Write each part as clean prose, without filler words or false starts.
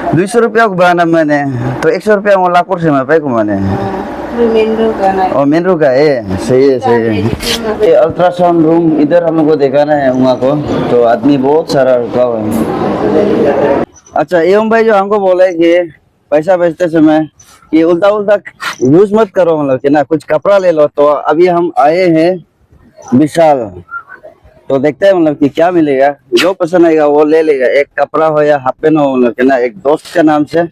200 rupiah aku bana मैंने तो 100 rupiah mau lapor sama apa aku mana oh main road का है सही है ये अल्ट्रासाउंड रूम इधर हम लोग को दिखाना है वहाँ को तो आदमी बहुत सारा रुका हुआ है अच्छा एवं भाई जो हमको बोले कि पैसा भेजते समय कि उल्टा उल्टा यूज मत करो मतलब कि ना कुछ कपड़ा ले लो तो अभी हम आए हैं विशाल तो देखते हैं मतलब कि क्या मिलेगा जो पसंद आएगा वो ले लेगा एक कपड़ा हो या हाफ पेन हो मतलब कि ना एक दोस्त के नाम से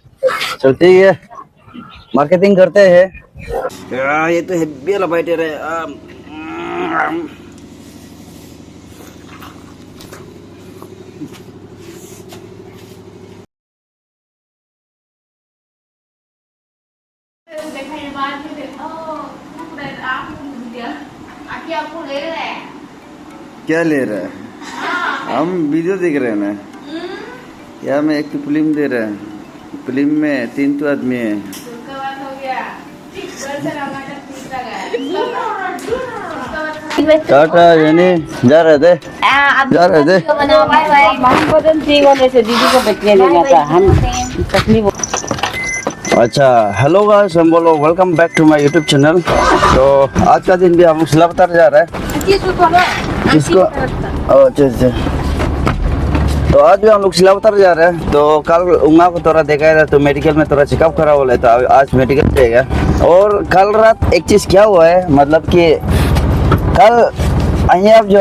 चलते ही है मार्केटिंग करते हैं ये तो हेवी वाला फाइटर है क्या ले रहा है हम वीडियो देख रहे हैं ना क्या मैं एक फिल्म दे रहा है फिल्म में 3 तो आदमी है टाटा यानी जा रहे थे दीदी को बचने ले जाता हम तकलीफ। अच्छा हेलो गाइस हम बोलो welcome back to my YouTube channel. तो आज का दिन भी हम सिलावतार जा रहे हैं इसको अच्छा तो आज भी हम लोग सिलावतार जा रहे हैं। तो कल उमा को थोड़ा देखा था तो मेडिकल में थोड़ा चेकअप करा बोला था आज मेडिकल जाएगा। और कल रात एक चीज क्या हुआ है मतलब कि कल अन्य जो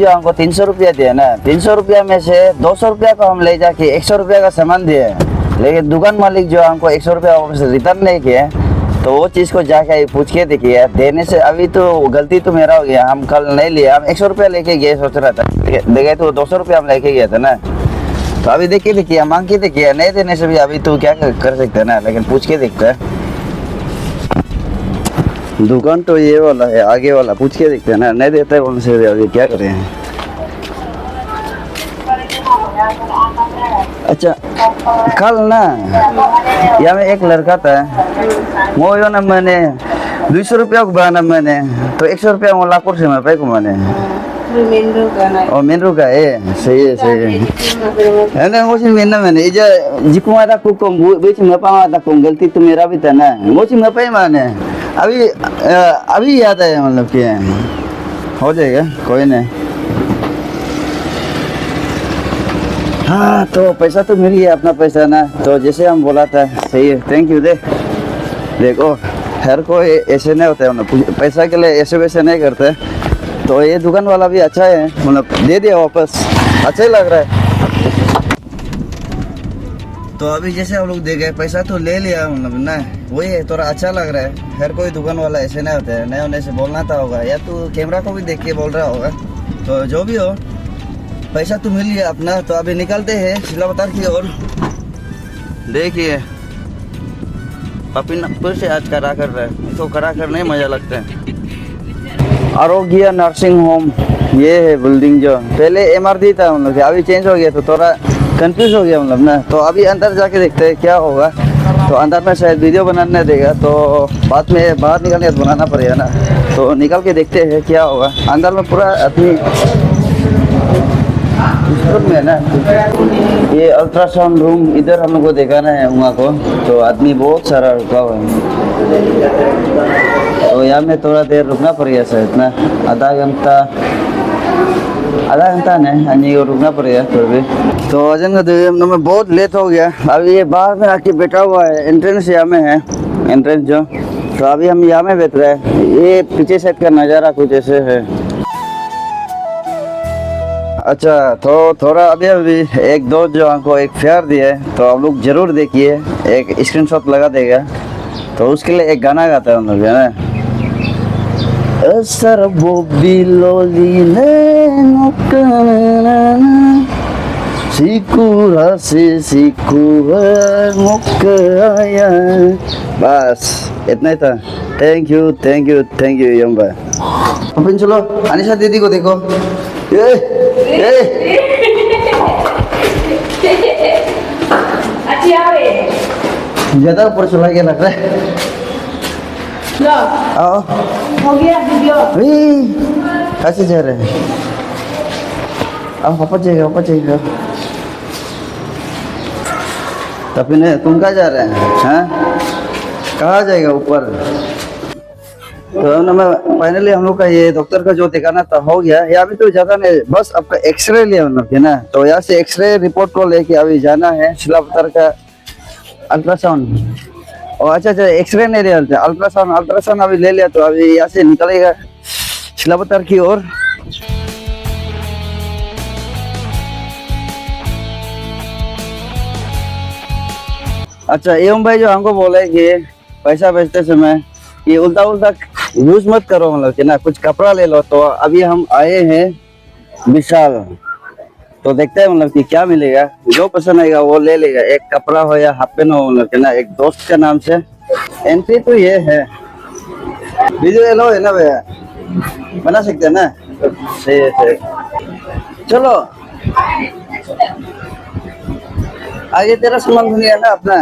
हमको 300 रुपया दिया ना 300 रुपया में से 200 रुपया को हम ले जाके 100 रुपया का सामान दिए लेकिन दुकान मालिक जो हमको 100 रुपया वापस रिटर्न नहीं किया तो वो चीज़ को जाके पूछ के देखिए देने से अभी तो गलती तो मेरा हो गया हम कल नहीं लिया हम 100 रुपया लेके गए सोच रहा था देखे तो 200 रुपया हम लेके गया था ना तो अभी देखिए मांग के देखिए नहीं देने से भी अभी तो क्या कर सकते हैं ना लेकिन पूछ के देखते हैं दुकान तो ये वाला है आगे वाला पूछ के देखते हैं ना नहीं देता है बोलने से अभी क्या कर रहे हैं। अच्छा कल ना यहाँ में एक लड़का था वो यो ना मैंने 200 रुपया को बना मैंने तो 100 रुपया वो लाखों से मैं को मैंने मेन रोड का है सही है ना वो चीज मैंने इजा जिकुमारा को बीच में पावा को गलती तो मेरा भी था ना वो चीज में पाई मैंने अभी याद है मतलब कि हो जाएगा कोई नहीं। हाँ तो पैसा तो मिल गया अपना पैसा ना तो जैसे हम बोला था सही है थैंक यू देखो हर कोई ऐसे नहीं होता है मतलब पैसा के लिए ऐसे वैसे नहीं करते तो ये दुकान वाला भी अच्छा है मतलब दे दिया वापस अच्छा ही लग रहा है। तो अभी जैसे हम लोग दे गए पैसा तो ले लिया मतलब ना वही है थोड़ा अच्छा लग रहा है हर कोई दुकान वाला ऐसे नहीं होता है नए होने से बोलना था होगा या तो कैमरा को भी देख के बोल रहा होगा तो जो भी हो पैसा तो मिल गया अपना तो अभी निकलते हैं सिलावतार की ओर। देखिए पपी से आज करा कर रहा है इसको करा कर नहीं मजा लगता है। आरोग्य नर्सिंग होम ये है बिल्डिंग जो पहले MRD था मतलब अभी चेंज हो गया तो थोड़ा कंफ्यूज हो गया मतलब ना तो अभी अंदर जाके देखते हैं क्या होगा। तो अंदर में शायद वीडियो बनाने देगा तो बाद में बाहर निकलने तो बनाना पड़ेगा ना तो निकल के देखते हैं क्या होगा। अंदर में पूरा आदमी में ना ये अल्ट्रासाउंड रूम इधर हम लोग को दिखाना है वहाँ को तो आदमी बहुत सारा रुका हुआ है तो यहाँ में थोड़ा देर रुकना पड़ेगा शायद ना आधा घंटा नहीं अन्य को रुकना पड़ेगा फिर भी। तो अजन का में बहुत लेट हो गया अभी ये बाहर में आके बैठा हुआ है एंट्रेंस यहाँ में है एंट्रेंस जो तो अभी हम यहाँ में बैठ रहे हैं ये पीछे साइड का नज़ारा कुछ ऐसे है। अच्छा तो थोड़ा अभी एक दो जो हमको एक फेयर दिया है तो आप लोग जरूर देखिए एक स्क्रीनशॉट लगा देगा तो उसके लिए एक गाना गाता है हम लोग है ना सर बोबिलोली बस इतना ही था। थैंक यू यम भाई चलो अनिशा दीदी को देखो ज्यादा ऊपर चला गया लग रहा है। आओ हो गया वीडियो कैसे जा रहे हैं आओ वापस जाएगा तपिने तुम कहाँ जा रहे हैं? हाँ, कहाँ जाएगा ऊपर? तो ना मैं फाइनली हम लोग का ये डॉक्टर का जो दिखाना था हो गया। यहाँ भी तो ज्यादा नहीं, बस आपका एक्सरे लिया हम लोग है ना। तो यहाँ से एक्सरे रिपोर्ट को लेके अभी जाना है शिलापत्थर का अल्ट्रासाउंड। और अच्छा एक्सरे नहीं लिया, अल्ट्रासाउंड अल्ट्रासाउंड अभी ले लिया। तो अभी यहाँ से निकलेगा शिलापत्थर की ओर। अच्छा एवं भाई जो हमको बोले कि पैसा भेजते समय ये उल्टा उल्टा यूज मत करो, मतलब कि ना कुछ कपड़ा ले लो। तो अभी हम आए हैं विशाल, तो देखते हैं मतलब कि क्या मिलेगा। जो पसंद आएगा वो ले लेगा, एक कपड़ा हो या हाफ पेन हो, मतलब कि ना एक दोस्त के नाम से। एंट्री तो ये है, वीडियो एलो है ना भैया, बना सकते हैं ना? सही है सही। चलो आगे तेरा सामान दुनिया ना अपना।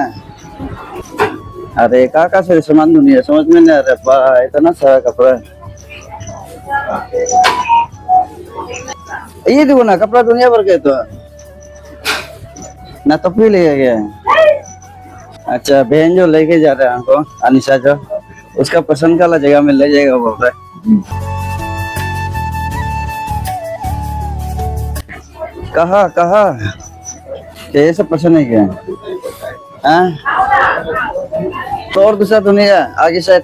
अरे कहाँ से सामान दुनिया समझ में नहीं आ रहा, इतना सारा कपड़ा। ये देखो ना कपड़ा दुनिया भर के तो ना, तो भी ले गया। अच्छा बहन जो लेके जा रहा है हमको, अनिशा जो, उसका पसंद का जगह में ले जाएगा बोल रहा है। कहा ये सब पसंद है क्या? हाँ तो और दूसरा तो नहीं है, आगे शायद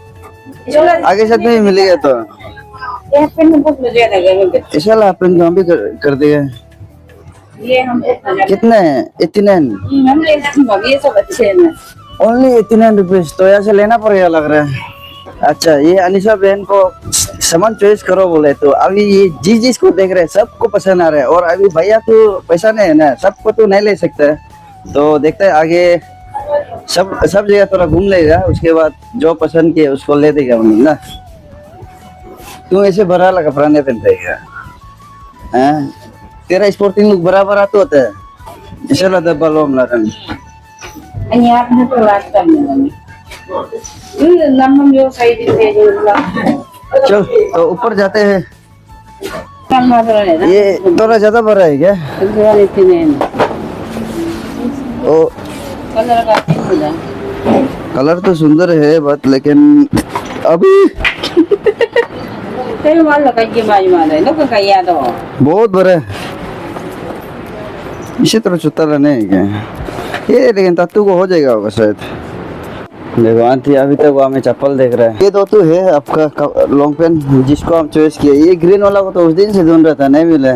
नहीं मिलेगा। तो इशाला अपन हम भी कर देगा। ये हम कितने? 89 हम ले ये सब अच्छे हैं ना। Only 89 rupees. तो यहाँ से लेना पड़ेगा लग रहा है। अच्छा ये अनिशा बहन को सामान चॉइस करो बोले, तो अभी ये जिसको देख रहे हैं सबको पसंद आ रहा है। और अभी भैया तो पैसा नहीं है ना, सबको तो नहीं ले सकते। तो देखते हैं आगे, सब जगह थोड़ा घूम लेगा, उसके बाद जो पसंद किया उसको ले देगा मतलब ना। तू ऐसे भरा वाला कपड़ा नहीं पहनता है क्या? हाँ? तेरा स्पोर्टिंग लुक बराबर आता होता है, ऐसा लगता है बालों में रंग। यहाँ पे तो रास्ता नहीं है, लम्बा जो साइड से जो चल तो ऊपर जाते हैं। लम्बा तो है ना, ये थोड़ा ज्यादा भरा है क्या? ओ कलर का है। कलर तो सुंदर है बट लेकिन अभी तेरे माल लगा के बाजू मार है, लोग का याद हो बहुत बड़ा है। इसी तरह चुता रहने है क्या ये? लेकिन तत्तू को हो जाएगा होगा शायद। देखो आंटी अभी तक वो हमें चप्पल देख रहा है। ये तो है आपका लॉन्ग पेंट जिसको हम चॉइस किए। ये ग्रीन वाला को तो उस दिन से ढूंढ रहा था, नहीं मिला।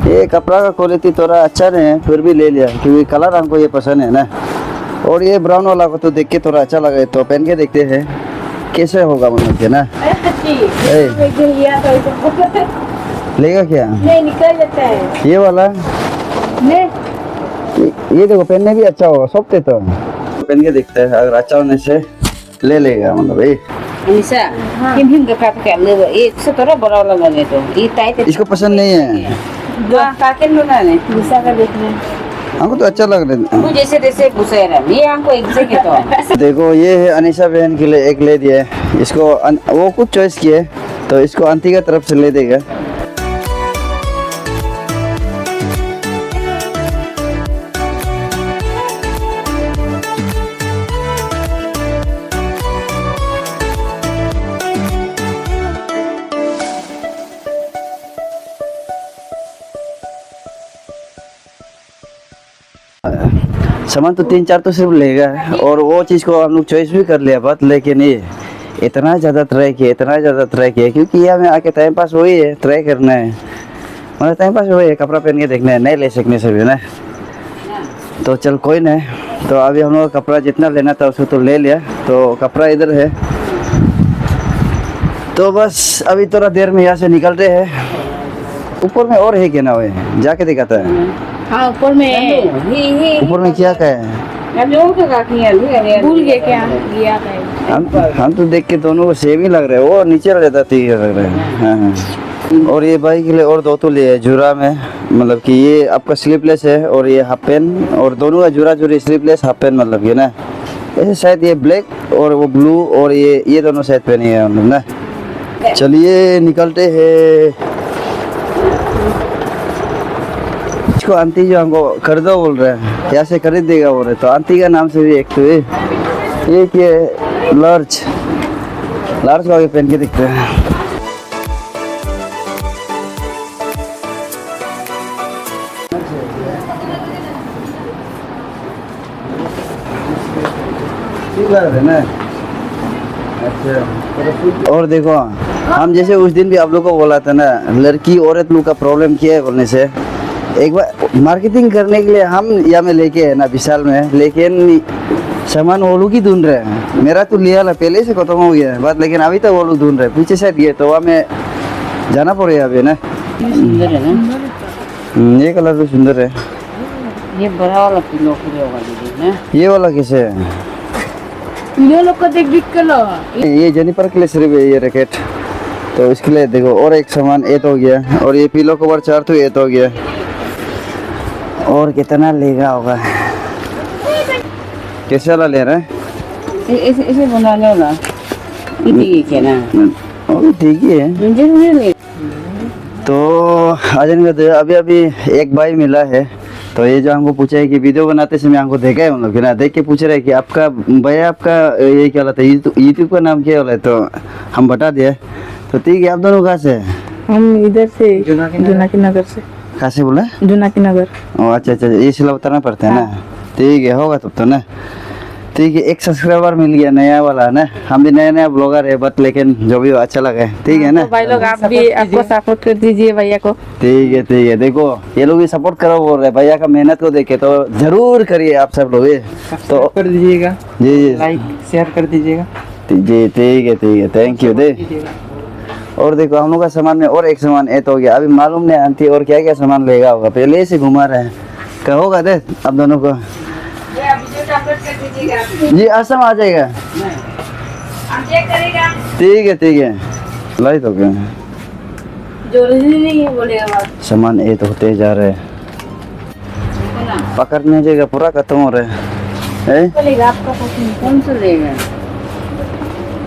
ये कपड़ा का क्वालिटी थोड़ा अच्छा नहीं है, फिर भी ले लिया क्योंकि कलर हमको ये पसंद है ना। और ये ब्राउन वाला को तो देख के थोड़ा अच्छा लगा, तो पहन के देखते हैं कैसे होगा मतलब के ना। लेगा क्या? नहीं निकल जाता है ये वाला। नहीं ये देखो पहनने भी अच्छा होगा, सबते तो पहन के देखते हैं, अगर अच्छा होने से ले लेगा मतलब। अनिशा किन हिम का क्या ले एक से थोड़ा बड़ा लगा ले, तो ये टाइट इसको पसंद नहीं है। काके लोना ने निशा का देखना हमको तो अच्छा लग रहा है। तू जैसे जैसे घुसे रहा, ये हमको एक जगह तो देखो ये है अनिशा बहन के लिए एक ले दिया है। इसको वो कुछ चॉइस किए तो इसको आंटी की तरफ से ले देगा। सामान तो 3-4 तो सिर्फ लेगा, और वो चीज़ को हम लोग चॉइस भी कर लिया बात। लेकिन ये इतना ज़्यादा ट्राई किया क्योंकि ये हमें आके टाइम पास वही है, ट्राई करना है मतलब टाइम पास वही है, कपड़ा पहन के देखना है, नहीं ले सकने से भी ना। तो चल कोई नहीं। तो अभी हम लोग कपड़ा जितना लेना था उसको तो ले लिया, तो कपड़ा इधर है। तो बस अभी थोड़ा देर में यहाँ से निकल रहे हैं। ऊपर में और है क्या ना, वो जाके दिखाता है। हाँ ऊपर में ऊपर में क्या है? भूल गए क्या लिया था। हम तो देख के दोनों को सेम ही लग रहे हैं, वो नीचे रह जाता ठीक लग रहा है। हाँ। और ये भाई के लिए और दो तो लिए जुरा में, मतलब कि ये आपका स्लीपलेस है और ये हाफ पेन, और दोनों का जुरा जुरी स्लीपलेस हाफ पेन मतलब ये ना। ऐसे शायद ये ब्लैक और वो ब्लू और ये दोनों शायद पहने हैं हम लोग ना। चलिए निकलते हैं। इसको आंटी जो हमको कर दो बोल रहे हैं, यहाँ से खरीद देगा बोल रहे, तो आंटी का नाम से भी एक तो ये क्या लार्ज लार्ज को आगे पहन के दिखते हैं। ठीक लग रहा है ना। अच्छा और देखो हम जैसे उस दिन भी आप लोग को बोला था ना, लड़की औरत लोग का प्रॉब्लम क्या है बोलने से, एक बार मार्केटिंग करने के लिए हम यहाँ में लेके है ना विशाल में, लेकिन सामान वो लोग ही ढूंढ रहे हैं। मेरा तो लिया ला पहले से खत्म हो गया है बात, लेकिन अभी तक वो लोग ढूंढ रहे हैं। पीछे साइड गए तो वहाँ में जाना पड़ेगा अभी ना। सुंदर है ना, ये कलर भी सुंदर है। ये बड़ा वाला पिलो होगा दीदी ना, ये वाला कैसे है? पिलो लोग को देख देख कर लो। ये जेनिफर के लिए सिर्फ है ये रैकेट, तो इसके लिए देखो और एक सामान एत हो गया, और ये पिलो कवर 4 तो एत हो गया। और कितना लेगा होगा? कैसे वाला ले रहा है? इसे बनाने वाला ये क्या ना, और ठीक ही है। जरूरी नहीं। तो आजन का अभी अभी एक भाई मिला है, तो ये जो हमको पूछा है कि वीडियो बनाते समय हमको देखा है उन लोग ना, देख के पूछ रहे हैं कि आपका भैया आपका ये क्या होता है, यूट्यूब का नाम क्या होता है, तो हम बता दिए। तो ठीक है, आप दोनों कहाँ से? हम इधर से जुनाकी नगर से। कहाँ से बोला? जुनाकी नगर। ओ अच्छा अच्छा, ये सिला उतरना पड़ता है ना। ठीक है, होगा तब तो ना। ठीक है, एक सब्सक्राइबर मिल गया नया वाला ना। हम भी नया नया ब्लॉगर है बट, लेकिन जो भी हो अच्छा लगा है। ठीक है ना तो भाई लोग, आप भी आपको सपोर्ट कर दीजिए भैया को। ठीक है, देखो ये लोग भी सपोर्ट करो बोल रहे, भैया का मेहनत को देखे तो जरूर करिए आप सब लोग। तो कर दीजिएगा, जी लाइक शेयर कर दीजिएगा जी, ठीक है, थैंक यू दे। और देखो हम लोग का सामान में और एक सामान ऐड हो गया, अभी मालूम नहीं आंटी और क्या क्या सामान लेगा होगा, पहले से घुमा रहे हैं। कहोगा दे आप दोनों को? जी असम आ जाएगा। ठीक है, लाई तो क्या जरूरी नहीं है बोलेगा। सामान ऐड होते जा रहे हैं, पकड़ने जाएगा पूरा खत्म हो रहा है। बोलेगा आपका पसंद कौन सा लेगा?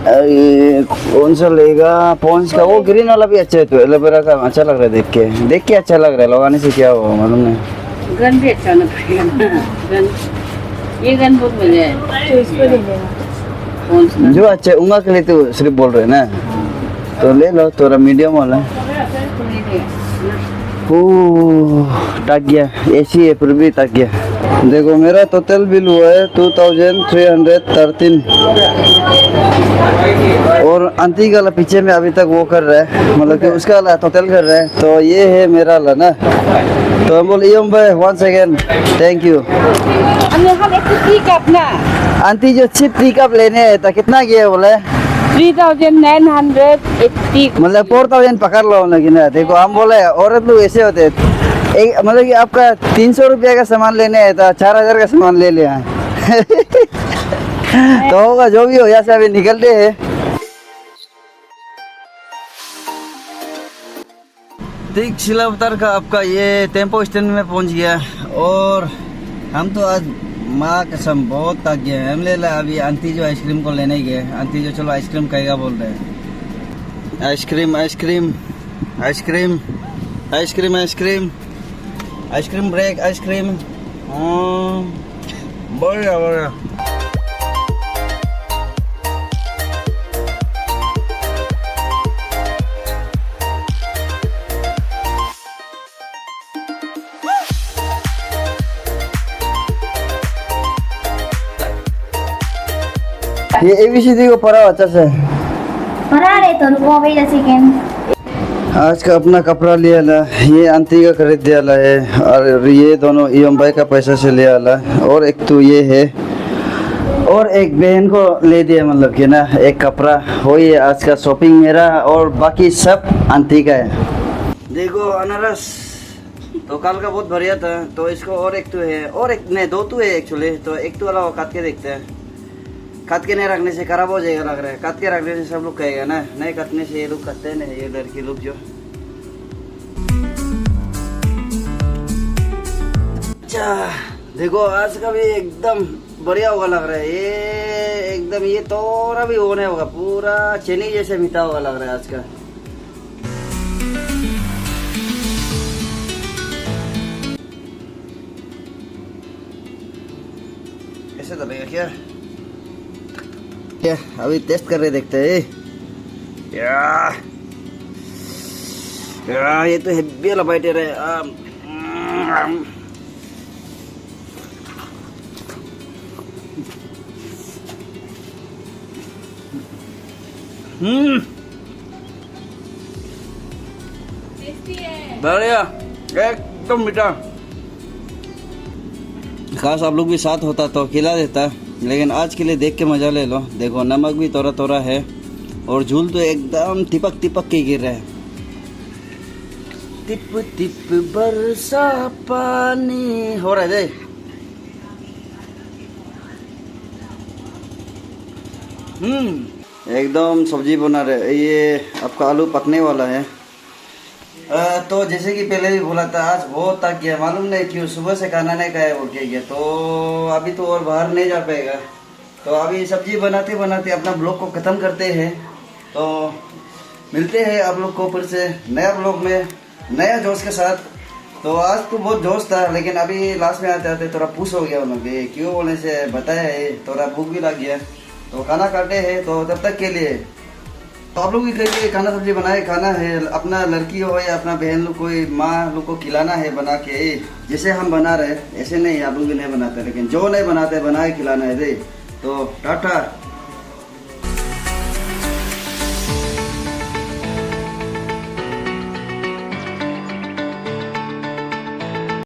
कौन सा लेगा? पॉन्स का वो ग्रीन वाला भी अच्छा है, तो एलोवेरा का अच्छा लग रहा है, देख के अच्छा लग रहा है, लगाने से क्या होगा मालूम नहीं। गन भी अच्छा ना पड़ेगा ना, गन ये गन बहुत बढ़िया है, तो इसको ले लेना। कौन सा जो अच्छा है उंगा के लिए तो सिर्फ बोल रहे हैं ना, तो ले लो थोड़ा मीडियम वाला। टक गया, एसी है फिर भी टक गया। देखो मेरा टोटल बिल हुआ है 2313, और आंटी का पीछे में अभी तक वो कर रहा है, मतलब कि उसका टोटल कर रहा है, तो ये है मेरा ला ना। तो हम बोले भाई वन सेकेंड, थैंक यू। हम एक टी कप ना, आंटी जो चिप टी कप लेने है तो कितना गया बोले? 3980। मतलब 4000 पकड़ लो लेकिन ना। देखो हम बोले औरत लोग ऐसे होते हैं, एक मतलब कि आपका 300 रुपया का सामान लेने है तो 4000 का सामान ले लिया। तो होगा जो भी हो, यहाँ से अभी निकलते हैं। ठीक शिला अवतार का आपका ये टेम्पो स्टैंड में पहुंच गया, और हम तो आज माँ कसम बहुत थक गए हैं। हम ले ला अभी आंटी जो आइसक्रीम को लेने गए, आंटी जो चलो आइसक्रीम खाएगा बोल रहे हैं। Ice cream break ice cream. बढ़िया। ये ABCD को पढ़ा अच्छा से। पढ़ा रहे तो रुको भैया सेकेंड। आज का अपना कपड़ा लिया ला, ये आंटी का खरीद दिया ला है, और ये दोनों EM भाई का पैसा से लिया ला, और एक तो ये है, और एक बहन को ले दिया, मतलब कि ना एक कपड़ा हो। ये आज का शॉपिंग मेरा, और बाकी सब आंटी का है। देखो अनारस तो कल का बहुत बढ़िया था, तो इसको और एक तो है, और एक नहीं दो तो है एक्चुअली, तो एक तो वाला काट के देखते हैं। काट के नहीं रखने से खराब हो जाएगा लग रहा है, काट के रखने से सब लोग कहेगा ना, नहीं काटने से ये लोग करते हैं ना, ये लड़की लोग जो। अच्छा देखो आज का भी एकदम बढ़िया होगा लग रहा है, ये एकदम ये थोड़ा भी वो नहीं होगा, पूरा चीनी जैसे मीठा होगा लग रहा है आज का। कैसे डलेगा क्या? क्या अभी टेस्ट कर रहे, देखते हैं। ये तो हेवी वाला बाइटर है। बढ़िया, एकदम मीठा। काश आप लोग भी साथ होता तो खिला देता, लेकिन आज के लिए देख के मजा ले लो। देखो नमक भी थोड़ा थोड़ा है और झूल तो एकदम टिपक टिपक के गिर रहा है। टिप टिप बरसा पानी हो रहा है। एकदम सब्जी बना रहे। ये आपका आलू पकने वाला है। तो जैसे कि पहले भी बोला था, आज बहुत थक गया, मालूम नहीं क्यों, सुबह से खाना नहीं खाया बोल के गया। तो अभी तो और बाहर नहीं जा पाएगा। तो अभी सब्जी बनाते बनाते अपना ब्लॉग को ख़त्म करते हैं। तो मिलते हैं आप लोग को फिर से नया ब्लॉग में नया जोश के साथ। तो आज तो बहुत जोश था, लेकिन अभी लास्ट में आते आते थोड़ा पुश हो गया उन्होंने, क्यों बोलने से बताया है, थोड़ा भूख भी लग गया। तो खाना खाते हैं। तो तब तक के लिए तो आप लोग भी करिए, खाना सब्जी बनाए खाना है। अपना लड़की हो या अपना बहन लोग, कोई माँ लोग को खिलाना है बना के। जैसे हम बना रहे ऐसे नहीं, आप लोग भी नहीं बनाते, लेकिन जो नहीं बनाते बना के खिलाना है। तो टाटा।